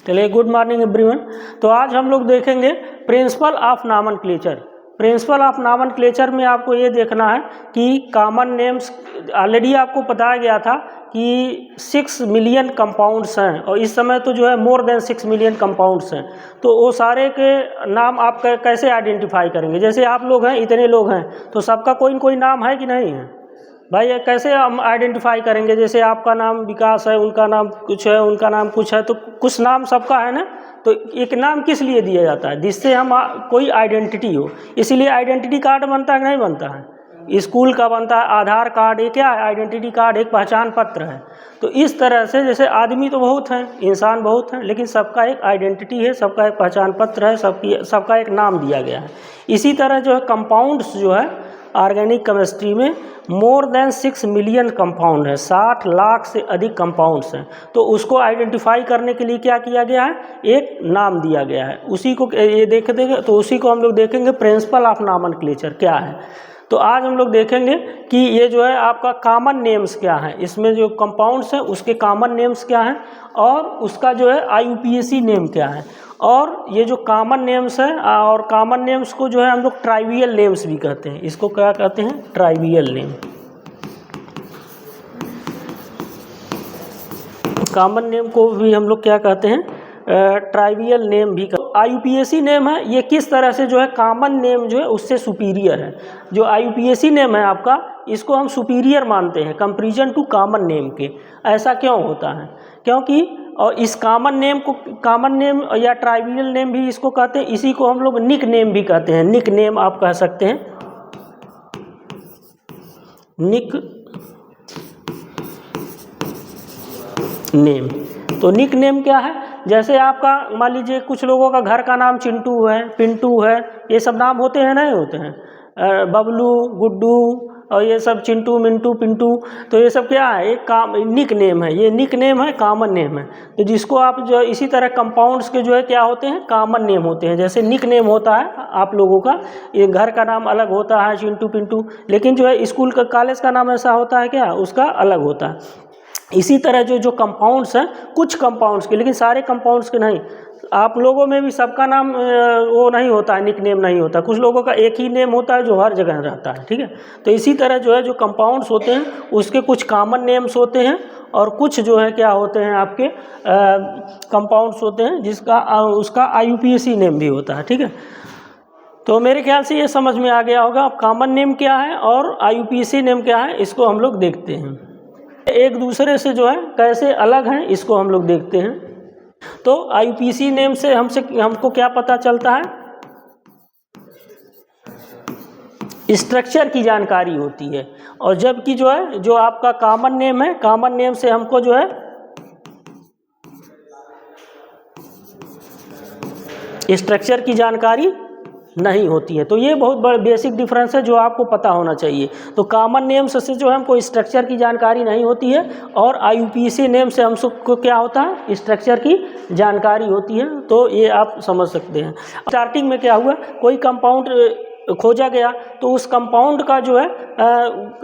चलिए, good morning everyone. तो आज हम लोग देखेंगे principle of nomenclature. Principle of nomenclature में आपको ये देखना है कि कॉमन नेम्स ऑलरेडी आपको बताया गया था कि 6 मिलियन कंपाउंड्स हैं, और इस समय तो जो है मोर देन 6 मिलियन कंपाउंड्स हैं। तो वो सारे के नाम आप कैसे आइडेंटिफाई करेंगे? जैसे आप लोग हैं, इतने लोग हैं, तो सबका कोई न कोई नाम है कि नहीं है भाई? ये कैसे हम आइडेंटिफाई करेंगे? जैसे आपका नाम विकास है, उनका नाम कुछ है, उनका नाम कुछ है, तो कुछ नाम सबका है ना। तो एक नाम किस लिए दिया जाता है? जिससे हम कोई आइडेंटिटी हो। इसीलिए आइडेंटिटी कार्ड बनता है कि नहीं बनता है? स्कूल का बनता है, आधार कार्ड, ये क्या है? आइडेंटिटी कार्ड, एक पहचान पत्र है। तो इस तरह से जैसे आदमी तो बहुत हैं, इंसान बहुत हैं, लेकिन सबका एक आइडेंटिटी है, सबका एक पहचान पत्र है, सबका एक नाम दिया गया है। इसी तरह जो है कंपाउंड्स जो है ऑर्गेनिक केमिस्ट्री में मोर देन 6 मिलियन कंपाउंड है, 60 लाख से अधिक कंपाउंड्स हैं। तो उसको आइडेंटिफाई करने के लिए क्या किया गया है? एक नाम दिया गया है। उसी को ये देख देंगे, तो उसी को हम लोग देखेंगे प्रिंसिपल ऑफ नॉमेनक्लेचर क्या है। तो आज हम लोग देखेंगे कि ये जो है आपका कॉमन नेम्स क्या है, इसमें जो कंपाउंड्स हैं उसके कॉमन नेम्स क्या हैं, और उसका जो है IUPAC नेम क्या है। और ये जो कॉमन नेम्स हैं, और कॉमन नेम्स को जो है हम लोग ट्राइवियल नेम्स भी कहते हैं। इसको क्या कहते हैं? Trivial name. कॉमन नेम को भी हम लोग क्या कहते हैं? ट्राइवियल नेम भी। IUPAC नेम है, ये किस तरह से जो है कॉमन नेम जो है उससे सुपीरियर है। जो IUPAC नेम है आपका, इसको हम सुपीरियर मानते हैं कंपैरिजन टू कॉमन नेम के। ऐसा क्यों होता है? क्योंकि और इस कॉमन नेम को कॉमन नेम या ट्राइवियल नेम भी इसको कहते हैं। इसी को हम लोग निक नेम भी कहते हैं। निक नेम आप कह सकते हैं, निक नेम। तो निक नेम क्या है? जैसे आपका मान लीजिए कुछ लोगों का घर का नाम चिंटू है, पिंटू है, ये सब नाम होते हैं नहीं होते हैं? बबलू, गुड्डू, और ये सब चिंटू, मिंटू, पिंटू, तो ये सब क्या है? एक निक नेम है। ये निक नेम है, कॉमन नेम है। तो जिसको आप जो इसी तरह कंपाउंड्स के जो है क्या होते हैं? कॉमन नेम होते हैं। जैसे निक नेम होता है आप लोगों का, ये घर का नाम अलग होता है चिंटू पिंटू, लेकिन जो है स्कूल का कॉलेज का नाम ऐसा होता है क्या? उसका अलग होता है। इसी तरह जो कंपाउंड्स हैं, कुछ कंपाउंड्स के, लेकिन सारे कंपाउंड्स के नहीं। आप लोगों में भी सबका नाम वो नहीं होता है, निक नेम नहीं होता। कुछ लोगों का एक ही नेम होता है जो हर जगह रहता है, ठीक है। तो इसी तरह जो है जो कंपाउंड्स होते हैं उसके कुछ कॉमन नेम्स होते हैं, और कुछ जो है क्या होते हैं आपके कंपाउंड्स होते हैं जिसका उसका IUPAC नेम भी होता है, ठीक है। तो मेरे ख्याल से ये समझ में आ गया होगा कॉमन नेम क्या है और IUPAC नेम क्या है। इसको हम लोग देखते हैं, एक दूसरे से जो है कैसे अलग हैं, इसको हम लोग देखते हैं। तो IUPAC नेम से हमको क्या पता चलता है? स्ट्रक्चर की जानकारी होती है। और जबकि जो है जो आपका कॉमन नेम है, कॉमन नेम से हमको जो है स्ट्रक्चर की जानकारी नहीं होती है। तो ये बहुत बड़ा बेसिक डिफरेंस है जो आपको पता होना चाहिए। तो कॉमन नेम्स से जो है हमको स्ट्रक्चर की जानकारी नहीं होती है, और IUPAC नेम से हम सबको क्या होता है? स्ट्रक्चर की जानकारी होती है। तो ये आप समझ सकते हैं। स्टार्टिंग में क्या हुआ, कोई कंपाउंड खोजा गया, तो उस कंपाउंड का जो है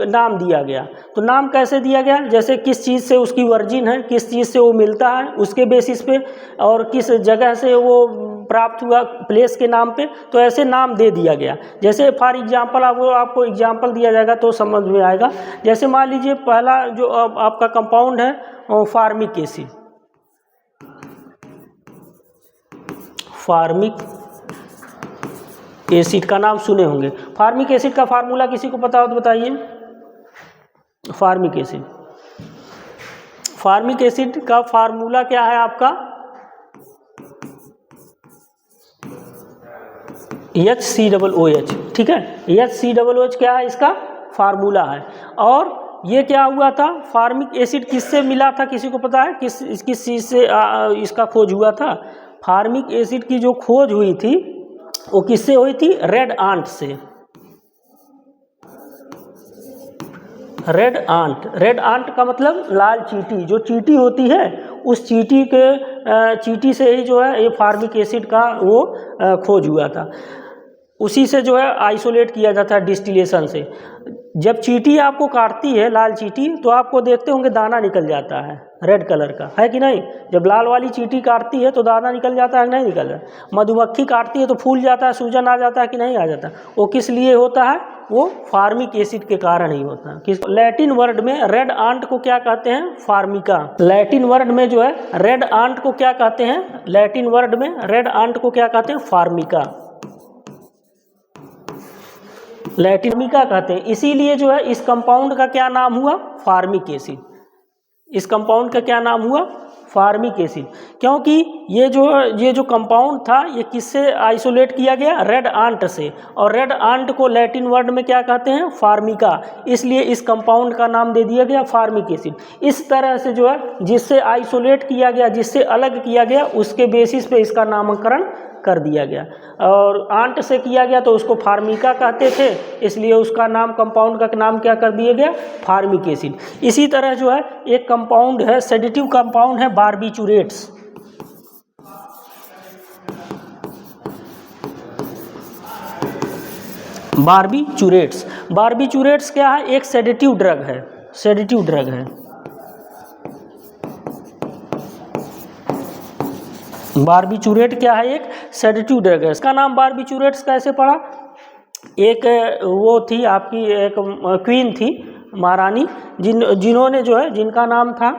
नाम दिया गया। तो नाम कैसे दिया गया? जैसे किस चीज़ से उसकी वर्जिन है, किस चीज़ से वो मिलता है, उसके बेसिस पे, और किस जगह से वो प्राप्त हुआ, प्लेस के नाम पे। तो ऐसे नाम दे दिया गया। जैसे फॉर एग्जांपल आपको एग्जांपल दिया जाएगा तो समझ में आएगा। जैसे मान लीजिए पहला जो आपका कंपाउंड है फार्मिक एसिड। फार्मिक एसिड का नाम सुने होंगे। फार्मिक एसिड का फार्मूला किसी को पता हो तो बताइए। फार्मिक एसिड का फार्मूला क्या है आपका? HCOOH, ठीक है। HCOOH क्या है? इसका फार्मूला है। और ये क्या हुआ था? फार्मिक एसिड किससे मिला था? किसी को पता है किस चीज़ से इसका खोज हुआ था? फार्मिक एसिड की जो खोज हुई थी वो किससे हुई थी? रेड आंट से। रेड आंट का मतलब लाल चींटी। जो चींटी होती है उस चींटी से ही जो है ये फार्मिक एसिड का वो खोज हुआ था। उसी से जो है आइसोलेट किया जाता है डिस्टिलेशन से। जब चींटी आपको काटती है, लाल चींटी, तो आपको देखते होंगे दाना निकल जाता है रेड कलर का, है कि नहीं। जब लाल वाली चींटी काटती है तो दाना निकल जाता है कि नहीं निकल जाता। मधुमक्खी काटती है तो फूल जाता है, सूजन आ जाता है कि नहीं आ जाता। वो किस लिए होता है? वो फार्मिक एसिड के कारण ही होता है। किस लैटिन वर्ड में रेड आंट को क्या कहते हैं? फार्मिका। लैटिन वर्ड में जो है रेड आंट को क्या कहते हैं? लैटिन वर्ड में रेड आंट को क्या कहते हैं? फार्मिका। लैटिनिका कहते हैं। इसीलिए जो है इस कंपाउंड का क्या नाम हुआ? Formic acid. इस कंपाउंड का क्या नाम हुआ? Formic acid. क्योंकि ये जो कंपाउंड था ये किससे आइसोलेट किया गया? रेड आंट से। और रेड आंट को लैटिन वर्ड में क्या कहते हैं? फार्मिका। इसलिए इस कंपाउंड का नाम दे दिया गया फार्मिक एसिड। इस तरह से जो है जिससे आइसोलेट किया गया, जिससे अलग किया गया, उसके बेसिस पे इसका नामकरण कर दिया गया। और आंट से किया गया तो उसको फार्मिका कहते थे, इसलिए उसका नाम, कंपाउंड का नाम क्या कर दिया गया? Formic acid. इसी तरह जो है एक कंपाउंड है, सेडेटिव कंपाउंड है, बारबीचुरेट्स। बारबीचुरेट्स। बारबीचुरेट्स क्या है? एक सेडेटिव ड्रग है। सेडेटिव ड्रग है बारबीचुरेट। क्या है? एक सेडेटिव ड्रग है। इसका नाम बारबीचुरेट्स कैसे पड़ा? एक वो थी आपकी, एक क्वीन थी, महारानी, जिन्होंने जो है, जिनका नाम था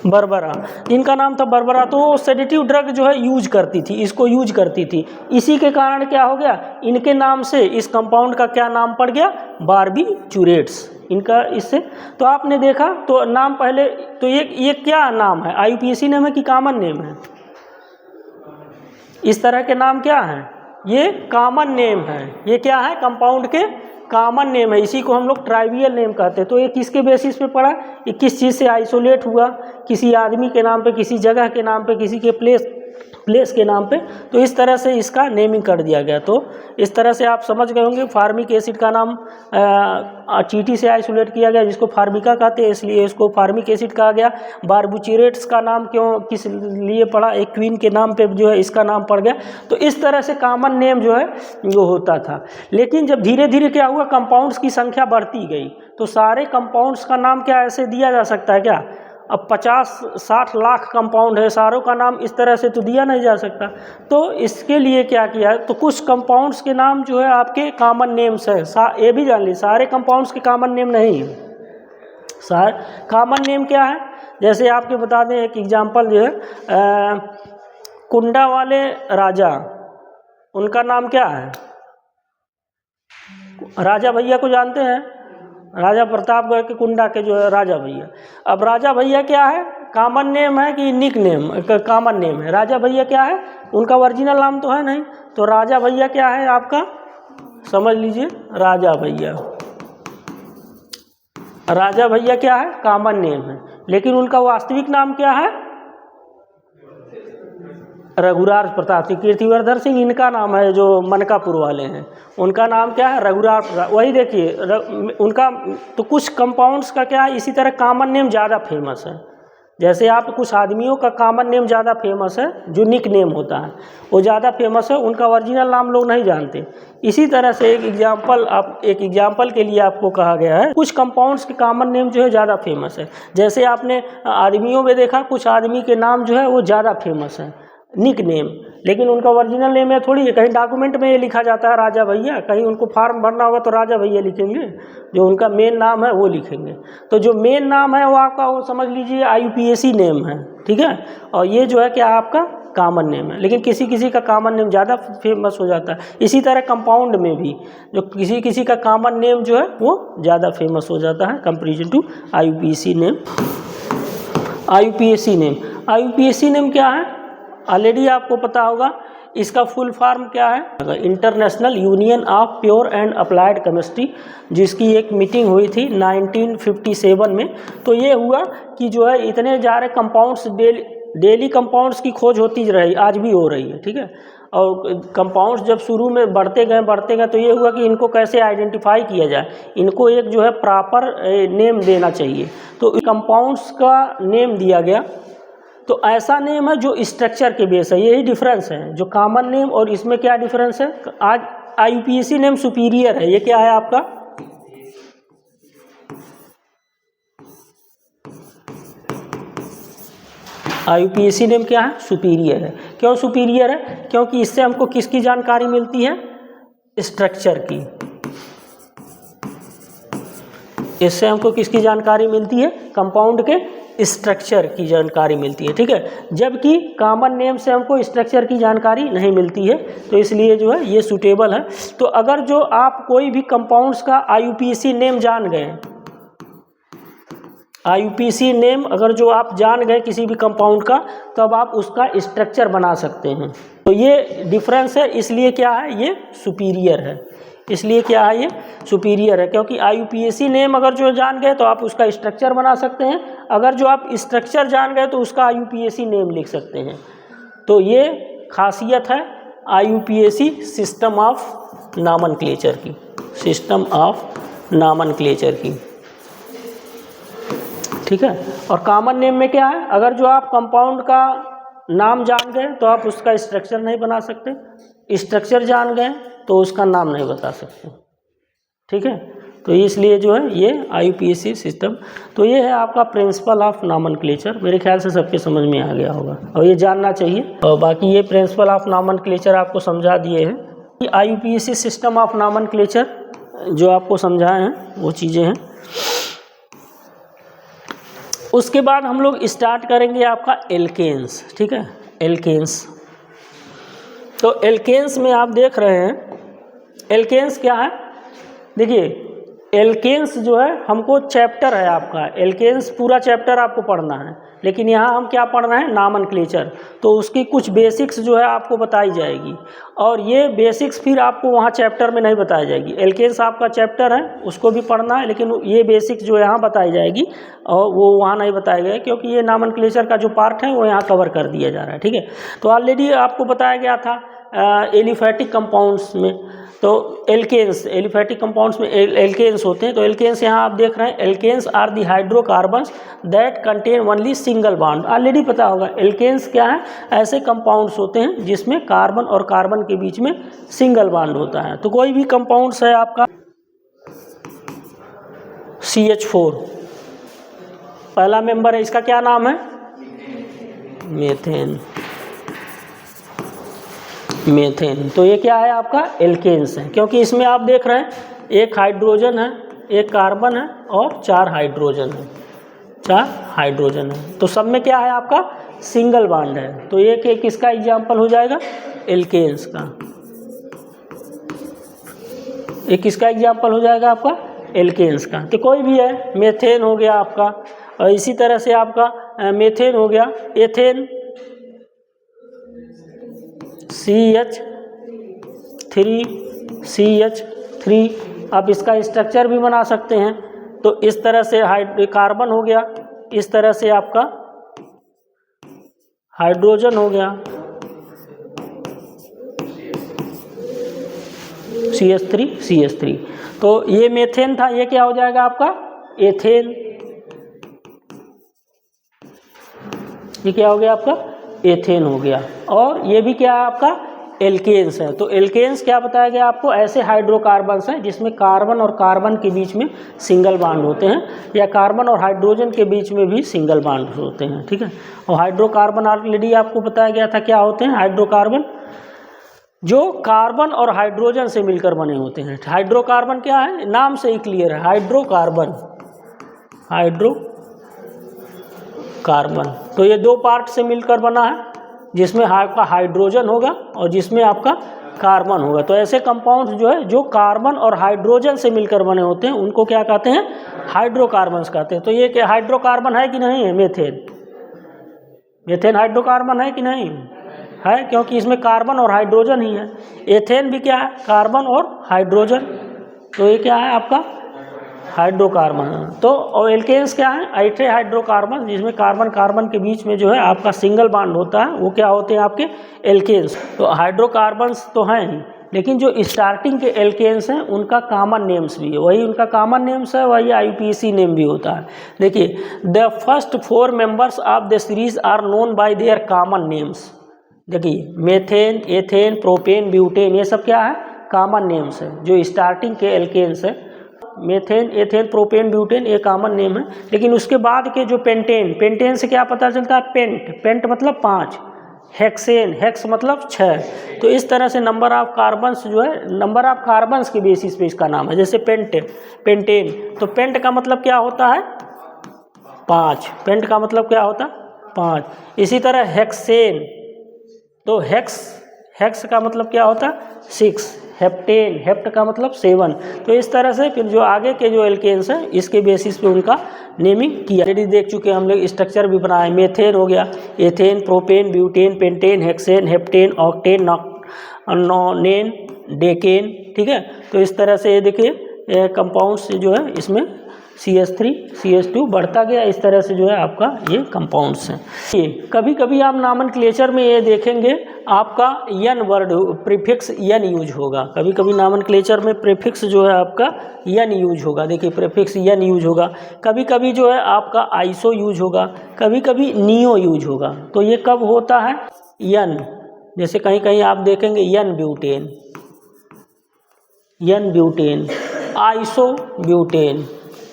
बर्बरा, जिनका नाम था बर्बरा, तो वो सेडेटिव ड्रग जो है यूज करती थी, इसको यूज करती थी। इसी के कारण क्या हो गया? इनके नाम से इस कंपाउंड का क्या नाम पड़ गया? बारबीचुरेट्स। इनका इससे तो आपने देखा तो नाम पहले तो ये क्या नाम है? IUPAC नेम है कि कॉमन नेम है? इस तरह के नाम क्या हैं? ये कॉमन नेम है। ये क्या है? कंपाउंड के कॉमन नेम है। इसी को हम लोग ट्राइवियल नेम कहते हैं। तो ये किसके बेसिस पे पड़ा? ये किस चीज़ से आइसोलेट हुआ? किसी आदमी के नाम पे, किसी जगह के नाम पे, किसी के प्लेस के नाम पे। तो इस तरह से इसका नेमिंग कर दिया गया। तो इस तरह से आप समझ गए होंगे फार्मिक एसिड का नाम चींटी से आइसोलेट किया गया, जिसको फार्मिका कहते हैं, इसलिए इसको फार्मिक एसिड कहा गया। बारबीचुरेट्स का नाम क्यों, किस लिए पड़ा? एक क्वीन के नाम पे जो है इसका नाम पड़ गया। तो इस तरह से कॉमन नेम जो है वो होता था। लेकिन जब धीरे धीरे क्या हुआ, कंपाउंड्स की संख्या बढ़ती गई, तो सारे कंपाउंड्स का नाम क्या ऐसे दिया जा सकता है क्या? अब 50-60 लाख कंपाउंड है, सारों का नाम इस तरह से तो दिया नहीं जा सकता। तो इसके लिए क्या किया? तो कुछ कंपाउंड्स के नाम जो है आपके कॉमन नेम्स है। ये भी जान ली, सारे कंपाउंड्स के कॉमन नेम नहीं है। सारे कॉमन नेम क्या है? जैसे आपके बता दें एक एग्जांपल जो है, कुंडा वाले राजा, उनका नाम क्या है? राजा भैया को जानते हैं? राजा प्रतापगढ़ के कुंडा के जो है राजा भैया। अब राजा भैया क्या है? कॉमन नेम है कि निक नेम? कॉमन नेम है। राजा भैया क्या है? उनका ओरिजिनल नाम तो है नहीं। तो राजा भैया क्या है आपका? समझ लीजिए, राजा भैया। राजा भैया क्या है? कॉमन नेम है। लेकिन उनका वास्तविक नाम क्या है? रघुराज प्रताप सिंह। कीर्तिवर्धन सिंह इनका नाम है, जो मनकापुर वाले हैं, उनका नाम क्या है? रघुराज प्रताप। वही देखिए उनका। तो कुछ कंपाउंड्स का क्या है, इसी तरह कॉमन नेम ज़्यादा फेमस है। जैसे आप कुछ आदमियों का कॉमन नेम ज़्यादा फेमस है, जो निक नेम होता है वो ज़्यादा फेमस है, उनका ओरिजिनल नाम लोग नहीं जानते। इसी तरह से एक एग्जाम्पल के लिए आपको कहा गया है, कुछ कंपाउंड्स के कॉमन नेम जो है ज़्यादा फेमस है। जैसे आपने आदमियों में देखा, कुछ आदमी के नाम जो है वो ज़्यादा फेमस है, निक नेम, लेकिन उनका ओरिजिनल नेम है थोड़ी है। कहीं डॉक्यूमेंट में ये लिखा जाता है राजा भैया, कहीं उनको फॉर्म भरना होगा तो राजा भैया लिखेंगे, जो उनका मेन नाम है वो लिखेंगे। तो जो मेन नाम है वो आपका, वो समझ लीजिए IUPAC नेम है, ठीक है। और ये जो है क्या आपका कॉमन नेम है, लेकिन किसी किसी का कॉमन नेम ज़्यादा फेमस हो जाता है। इसी तरह कंपाउंड में भी जो किसी किसी का कॉमन नेम जो है वो ज़्यादा फेमस हो जाता है comparison to IUPAC name. IUPAC name क्या है? ऑलरेडी आपको पता होगा। इसका फुल फॉर्म क्या है? International union of pure and applied chemistry, जिसकी एक मीटिंग हुई थी 1957 में। तो ये हुआ कि जो है इतने सारे कंपाउंड्स, डेली कंपाउंड्स की खोज होती रही, आज भी हो रही है, ठीक है। और कंपाउंड्स जब शुरू में बढ़ते गए तो ये हुआ कि इनको कैसे आइडेंटिफाई किया जाए, इनको एक जो है प्रॉपर नेम देना चाहिए। तो कंपाउंड्स का नेम दिया गया। तो ऐसा नेम है जो स्ट्रक्चर के बेस है, यही डिफरेंस है। जो कॉमन नेम और इसमें क्या डिफरेंस है, आज IUPAC नेम सुपीरियर है, ये क्या है आपका, IUPAC नेम क्या है, सुपीरियर है। क्यों सुपीरियर है, क्योंकि इससे हमको किसकी जानकारी मिलती है, स्ट्रक्चर की। इससे हमको किसकी जानकारी मिलती है, कंपाउंड के स्ट्रक्चर की जानकारी मिलती है, ठीक है। जबकि कॉमन नेम से हमको स्ट्रक्चर की जानकारी नहीं मिलती है, तो इसलिए जो है ये सूटेबल है। तो अगर जो आप कोई भी कंपाउंड्स का IUPAC नेम जान गए, IUPAC नेम अगर जो आप जान गए किसी भी कंपाउंड का, तब आप उसका स्ट्रक्चर बना सकते हैं। तो ये डिफरेंस है, इसलिए क्या है, ये सुपीरियर है। इसलिए क्या है, ये सुपीरियर है, क्योंकि IUPAC नेम अगर जो जान गए तो आप उसका स्ट्रक्चर बना सकते हैं। अगर जो आप स्ट्रक्चर जान गए तो उसका IUPAC नेम लिख सकते हैं। तो ये खासियत है IUPAC सिस्टम ऑफ नॉमेनक्लेचर की, सिस्टम ऑफ नॉमेनक्लेचर की, ठीक है। और कॉमन नेम में क्या है, अगर जो आप कंपाउंड का नाम जान गए तो आप उसका स्ट्रक्चर नहीं बना सकते, स्ट्रक्चर जान गए तो उसका नाम नहीं बता सकते, ठीक है। तो इसलिए जो है ये IUPAC सिस्टम, तो ये है आपका प्रिंसिपल ऑफ नॉमेनक्लेचर। मेरे ख्याल से सबके समझ में आ गया होगा और ये जानना चाहिए। और बाकी ये प्रिंसिपल ऑफ नॉमेनक्लेचर आपको समझा दिए हैं कि IUPAC सिस्टम ऑफ नॉमेनक्लेचर जो आपको समझाए हैं वो चीज़ें हैं। उसके बाद हम लोग स्टार्ट करेंगे आपका एल्केन्स, ठीक है, एल्केन्स। तो एल्केन्स में आप देख रहे हैं एल्केन्स क्या है, देखिए एल्केन्स जो है हमको चैप्टर है आपका, एल्केन्स पूरा चैप्टर आपको पढ़ना है, लेकिन यहाँ हम क्या पढ़ रहे हैं, नॉमेनक्लेचर। तो उसकी कुछ बेसिक्स जो है आपको बताई जाएगी, और ये बेसिक्स फिर आपको वहाँ चैप्टर में नहीं बताई जाएगी। एल्केन्स आपका चैप्टर है, उसको भी पढ़ना है, लेकिन ये बेसिक्स जो यहाँ बताई जाएगी और वो वहाँ नहीं बताया गया, क्योंकि ये नॉमेनक्लेचर का जो पार्ट है वो यहाँ कवर कर दिया जा रहा है, ठीक है। तो ऑलरेडी आपको बताया गया था एलिफैटिक कंपाउंड्स में, तो एल्केन्स, एलिफैटिक कंपाउंड्स में एल्केन्स होते हैं। तो एल्केन्स यहाँ आप देख रहे हैं, alkanes are the hydrocarbons that contain only single bond. Already पता होगा एल्केन्स क्या है, ऐसे कंपाउंड्स होते हैं जिसमें कार्बन और कार्बन के बीच में सिंगल बॉन्ड होता है। तो कोई भी कंपाउंड्स है आपका CH4 पहला मेंबर है, इसका क्या नाम है, मीथेन, मीथेन। तो ये क्या है आपका, एल्केन्स है, क्योंकि इसमें आप देख रहे हैं एक हाइड्रोजन है, एक कार्बन है और 4 हाइड्रोजन है, 4 हाइड्रोजन है। तो सब में क्या है आपका, सिंगल बॉन्ड है। तो ये किसका एग्जाम्पल हो जाएगा, एल्केन्स का। ये किसका एग्जाम्पल हो जाएगा आपका, एल्केन्स का। तो कोई भी है, मेथेन हो गया आपका, और इसी तरह से आपका मेथेन हो गया, एथेन CH3 आप इसका स्ट्रक्चर भी बना सकते हैं। तो इस तरह से कार्बन हो गया, इस तरह से आपका हाइड्रोजन हो गया, CH3। तो ये मेथेन था, ये क्या हो जाएगा आपका, एथेन। ये क्या हो गया आपका, एथेन हो गया। और ये भी क्या है आपका, एल्केन्स है। तो एल्केन्स क्या बताया गया आपको, ऐसे हाइड्रोकार्बन्स हैं जिसमें कार्बन और कार्बन के बीच में सिंगल बॉन्ड होते हैं, या कार्बन और हाइड्रोजन के बीच में भी सिंगल बॉन्ड होते हैं, ठीक है। और हाइड्रोकार्बन ऑलरेडी आपको बताया गया था क्या होते हैं, हाइड्रोकार्बन जो कार्बन और हाइड्रोजन से मिलकर बने होते हैं। हाइड्रोकार्बन क्या है, नाम से ही क्लियर है, हाइड्रोकार्बन, हाइड्रोकार्बन। तो ये 2 पार्ट से मिलकर बना है, जिसमें आपका हाइड्रोजन होगा और जिसमें आपका कार्बन होगा। तो ऐसे कंपाउंड्स जो है जो कार्बन और हाइड्रोजन से मिलकर बने होते हैं उनको क्या कहते हैं, हाइड्रोकार्बन्स कहते हैं। तो ये क्या हाइड्रोकार्बन है कि नहीं है, मेथेन, मेथेन हाइड्रोकार्बन है कि नहीं है, क्योंकि इसमें कार्बन और हाइड्रोजन ही है। एथेन भी क्या है, कार्बन और हाइड्रोजन। तो ये क्या है आपका, हाइड्रोकार्बन। तो और एल्केन्स क्या है, ऐसे हाइड्रोकार्बन जिसमें कार्बन कार्बन के बीच में जो है आपका सिंगल बॉन्ड होता है, वो क्या होते हैं आपके, एल्केन्स। तो हाइड्रोकार्बन्स तो हैं ही, लेकिन जो स्टार्टिंग के एल्केन्स हैं उनका कॉमन नेम्स भी है, वही उनका कॉमन नेम्स है, वही IUPAC नेम भी होता है। देखिए, the first 4 members of the series are known by their common names. देखिए, मेथेन, एथेन, प्रोपेन, ब्यूटेन, ये सब क्या है, कॉमन नेम्स है जो स्टार्टिंग के एल्केन्स है। मेथेन, एथेन, प्रोपेन, ब्यूटेन ये कॉमन नेम है। लेकिन उसके बाद के जो पेंटेन, पेंटेन से क्या पता चलता है? पेंट, पेंट मतलब 5, हेक्सेन, हेक्स मतलब 6। तो इस तरह से नंबर ऑफ कार्बन्स जो है, नंबर ऑफ कार्बन्स के बेसिस पे इसका नाम है। जैसे पेंटेन, तो पेंट का मतलब क्या होता है? 5। पेंट का मतलब क्या होता है? 5। इसी तरह हेक्सेन, तो हेक्स का मतलब क्या होता है? 6। हेप्टेन, हेप्ट का मतलब 7। तो इस तरह से फिर जो आगे के जो एल्केन्स हैं इसके बेसिस पे उनका नेमिंग किया। ऑलरेडी देख चुके हैं हम लोग, स्ट्रक्चर भी बनाए। मेथेन हो गया, ethane, propane, butane, pentane, hexane, heptane, octane, नोनेन, decane. ठीक है, तो इस तरह से ये देखिए कंपाउंड्स जो है इसमें CH3 CH2 बढ़ता गया। इस तरह से जो है आपका ये कंपाउंड्स हैं। ये कभी कभी आप नॉमेनक्लेचर में ये देखेंगे आपका यन वर्ड, प्रीफिक्स यन यूज होगा। कभी कभी नॉमेनक्लेचर में प्रीफिक्स जो है आपका यन यूज होगा। देखिए प्रीफिक्स यन यूज होगा। कभी कभी जो है आपका आइसो यूज होगा, कभी कभी नियो यूज होगा। तो ये कब होता है? यन, जैसे कहीं कहीं आप देखेंगे n butane, n butane, isobutane,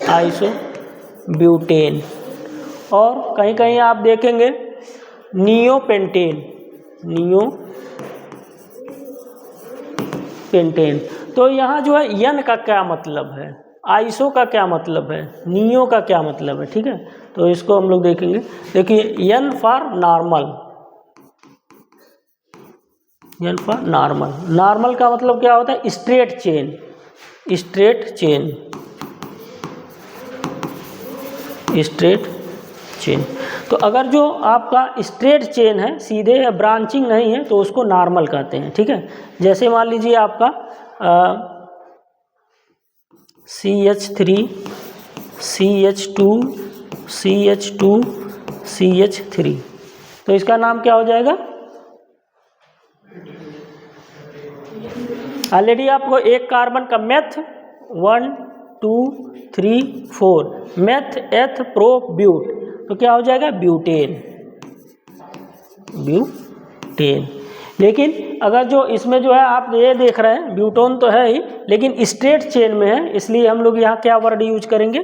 isobutane. और कहीं कहीं आप देखेंगे नियो पेंटेन, नियो पेंटेन। तो यहाँ जो है यन का क्या मतलब है, आइसो का क्या मतलब है, नियो का क्या मतलब है। ठीक है, तो इसको हम लोग देखेंगे। देखिए n for normal, n for normal, normal का मतलब क्या होता है? Straight chain, straight chain, straight chain. तो अगर जो आपका स्ट्रेट चेन है, सीधे या ब्रांचिंग नहीं है, तो उसको नॉर्मल कहते हैं। ठीक है, जैसे मान लीजिए आपका CH3 CH2 CH2 CH3, तो इसका नाम क्या हो जाएगा? ऑलरेडी आपको एक कार्बन का meth 1 2 3 4, meth eth pro but, तो क्या हो जाएगा? Butane, butane. लेकिन अगर जो इसमें जो है आप ये देख रहे हैं ब्यूटोन तो है ही, लेकिन स्ट्रेट चेन में है, इसलिए हम लोग यहाँ क्या वर्ड यूज करेंगे?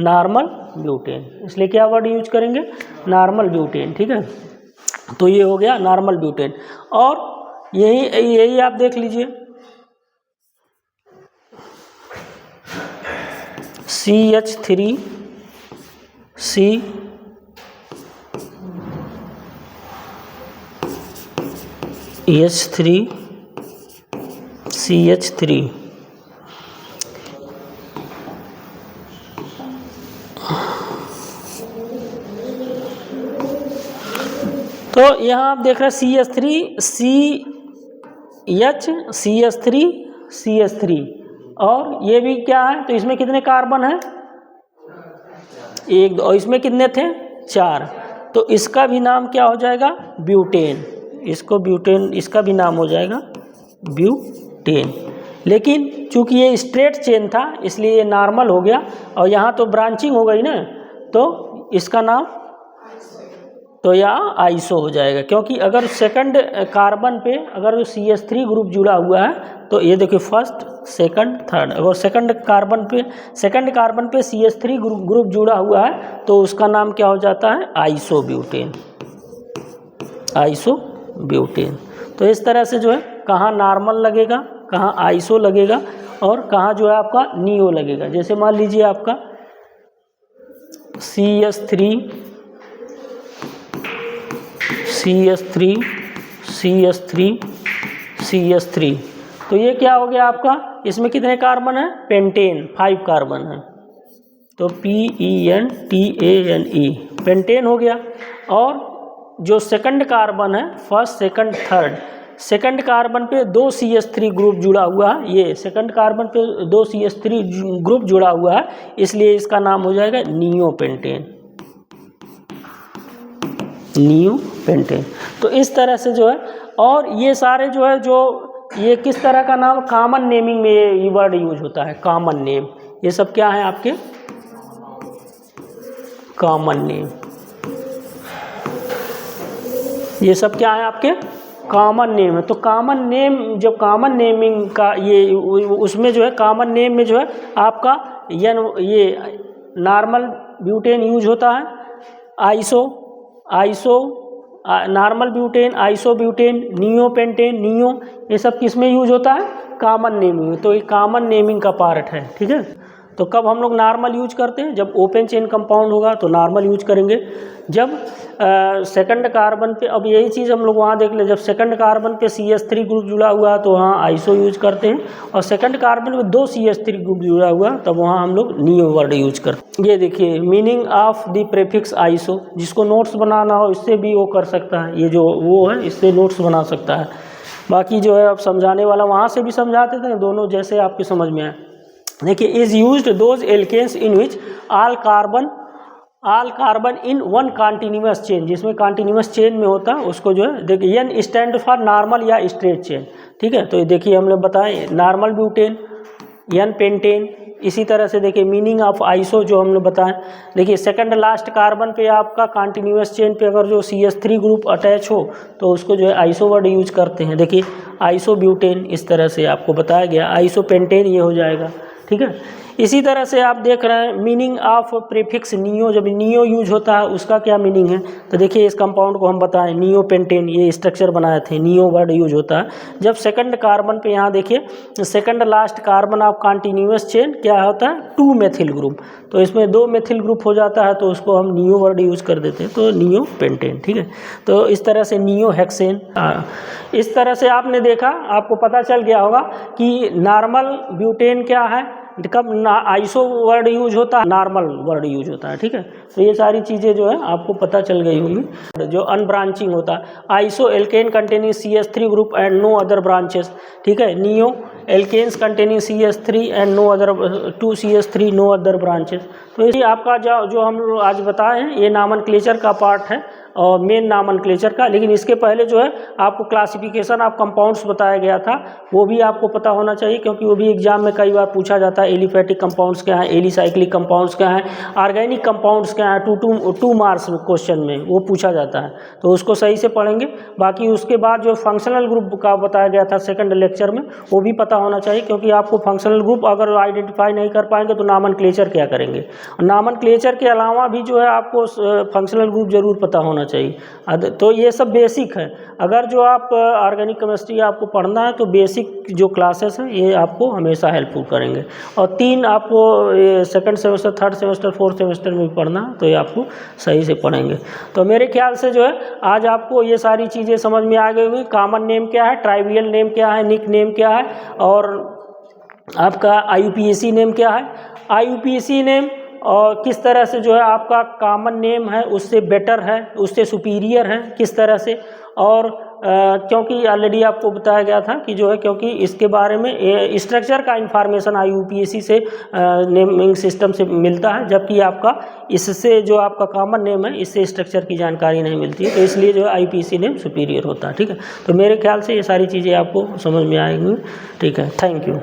Normal butane. इसलिए क्या वर्ड यूज करेंगे? Normal butane. ठीक है, तो ये हो गया नॉर्मल ब्यूटेन। और यही आप देख लीजिए CH3 CH3 तो यहाँ आप देख रहे हैं CH3 और ये भी क्या है? तो इसमें कितने कार्बन है? 1 2, और इसमें कितने थे? 4। तो इसका भी नाम क्या हो जाएगा? ब्यूटेन। इसको ब्यूटेन, इसका भी नाम हो जाएगा ब्यूटेन। लेकिन चूंकि ये स्ट्रेट चेन था इसलिए ये नॉर्मल हो गया, और यहाँ तो ब्रांचिंग हो गई ना, तो इसका नाम तो यहाँ आइसो हो जाएगा। क्योंकि अगर सेकंड कार्बन पे अगर CH3 ग्रुप जुड़ा हुआ है, तो ये देखिए फर्स्ट सेकंड थर्ड, अगर सेकंड कार्बन पे CH3 ग्रुप जुड़ा हुआ है तो उसका नाम क्या हो जाता है? Isobutane, isobutane. तो इस तरह से जो है कहाँ नॉर्मल लगेगा, कहाँ आइसो लगेगा, और कहाँ जो है आपका नियो लगेगा। जैसे मान लीजिए आपका CH3 तो ये क्या हो गया आपका? इसमें कितने कार्बन है? पेंटेन, 5 कार्बन है, तो PENTANE पेंटेन हो गया। और जो सेकंड कार्बन है, first second third, second carbon पे 2 CH3 ग्रुप जुड़ा हुआ है, ये सेकंड कार्बन पे 2 CH3 ग्रुप जुड़ा हुआ है, इसलिए इसका नाम हो जाएगा नियोपेंटेन, नियोपेंटेन। तो इस तरह से जो है, और ये सारे जो है, जो ये किस तरह का नाम? कॉमन नेमिंग में ये वर्ड यूज होता है, कॉमन नेम। ये सब क्या है आपके? Common name. ये सब क्या है आपके? कॉमन नेम है। तो कॉमन नेम, जब कॉमन नेमिंग का ये उसमें जो है कॉमन नेम में जो है आपका ये नॉर्मल ब्यूटेन यूज होता है, iso normal butane, iso butane, neo pentane, neo, ये सब किस में यूज होता है? Common naming. तो ये कॉमन नेमिंग का पार्ट है, ठीक है। तो कब हम लोग नॉर्मल यूज करते हैं? जब ओपन चेन कंपाउंड होगा तो नॉर्मल यूज करेंगे। जब सेकंड कार्बन पे, अब यही चीज़ हम लोग वहाँ देख ले, जब सेकंड कार्बन पे CH3 ग्रुप जुड़ा हुआ है तो वहाँ आइसो यूज करते हैं, और सेकंड कार्बन में 2 CH3 ग्रुप जुड़ा हुआ तब वहाँ हम लोग नियो वर्ड यूज करते हैं। ये देखिए meaning of the prefix iso, जिसको नोट्स बनाना हो इससे भी वो कर सकता है, ये जो वो है इससे नोट्स बना सकता है। बाकी जो है अब समझाने वाला वहाँ से भी समझाते थे, दोनों जैसे आपके समझ में आए। देखिए is used those alkanes in which all carbon in one continuous chain, जिसमें कॉन्टिन्यूअस चेन में होता है उसको जो है देखिए एन स्टैंड फॉर नॉर्मल या स्ट्रेट चेन, ठीक है। तो देखिए हमने बताए नॉर्मल ब्यूटेन, एन पेंटेन। इसी तरह से देखिए मीनिंग ऑफ आइसो जो हमने बताया, देखिए सेकंड लास्ट कार्बन पे आपका कॉन्टिन्यूअस चेन पे अगर जो CH3 ग्रुप अटैच हो तो उसको जो है आइसो वर्ड यूज करते हैं। देखिए आइसो ब्यूटेन इस तरह से आपको बताया गया, आइसो पेंटेन ये हो जाएगा, ठीक है। इसी तरह से आप देख रहे हैं मीनिंग ऑफ प्रीफिक्स नियो, जब नियो यूज होता है उसका क्या मीनिंग है? तो देखिए इस कंपाउंड को हम बताएं नियो पेंटेन, ये स्ट्रक्चर बनाए थे, नियो वर्ड यूज होता है जब सेकंड कार्बन पे, यहाँ देखिए second last carbon of continuous chain क्या होता है? 2 मेथिल ग्रुप, तो इसमें 2 मेथिल ग्रुप हो जाता है तो उसको हम नियो वर्ड यूज कर देते हैं, तो नियो पेंटेन, ठीक है। तो इस तरह से नियो हेक्सेन, इस तरह से आपने देखा, आपको पता चल गया होगा कि नॉर्मल ब्यूटेन क्या है, कब आइसो वर्ड यूज होता है, नॉर्मल वर्ड यूज होता है, ठीक है। तो ये सारी चीज़ें जो है आपको पता चल गई होंगी। जो अनब्रांचिंग होता है, iso alkane containing CH3 group and no other branches, ठीक है। Neo alkanes containing CH3 and no other 2 CH3 no other branches. तो ये आपका जो हम लोग आज बताए हैं ये नॉमेनक्लेचर का पार्ट है और मेन नॉमेनक्लेचर का। लेकिन इसके पहले जो है आपको क्लासिफिकेशन ऑफ कंपाउंड्स बताया गया था, वो भी आपको पता होना चाहिए क्योंकि वो भी एग्जाम में कई बार पूछा जाता है। एलिफेटिक कंपाउंड्स क्या है, एलिसाइक्लिक कंपाउंड्स क्या है, ऑर्गेनिक कंपाउंड्स क्या है, 2 मार्क्स में क्वेश्चन में वो पूछा जाता है, तो उसको सही से पढ़ेंगे। बाकी उसके बाद जो फंक्शनल ग्रुप का बताया गया था सेकंड लेक्चर में, वो भी पता होना चाहिए क्योंकि आपको फंक्शनल ग्रुप अगर आइडेंटिफाई नहीं कर पाएंगे तो नॉमेनक्लेचर क्या करेंगे। नॉमेनक्लेचर के अलावा भी जो है आपको फंक्शनल ग्रुप जरूर पता होना चाहिए। तो ये सब बेसिक है। अगर जो आप ऑर्गेनिक केमिस्ट्री आपको पढ़ना है तो बेसिक जो क्लासेस हैं ये आपको हमेशा हेल्पफुल करेंगे। और 3 आपको second semester, third semester, fourth semester में भी पढ़ना है तो ये आपको सही से पढ़ेंगे। तो मेरे ख्याल से जो है आज आपको ये सारी चीज़ें समझ में आ गई होंगी। कॉमन नेम क्या है, ट्राइवियल नेम क्या है, निक नेम क्या है, और आपका IUPAC नेम क्या है। IUPAC नेम और किस तरह से जो है आपका कॉमन नेम है उससे बेटर है, उससे सुपीरियर है किस तरह से। और क्योंकि ऑलरेडी आपको बताया गया था कि जो है क्योंकि इसके बारे में स्ट्रक्चर का इंफॉर्मेशन IUPAC से नेमिंग सिस्टम से मिलता है, जबकि आपका इससे जो आपका कॉमन नेम है इससे स्ट्रक्चर की जानकारी नहीं मिलती है, तो इसलिए जो है IUPAC नेम सुपीरियर होता है, ठीक है। तो मेरे ख्याल से ये सारी चीज़ें आपको समझ में आएंगी, ठीक है। Thank you.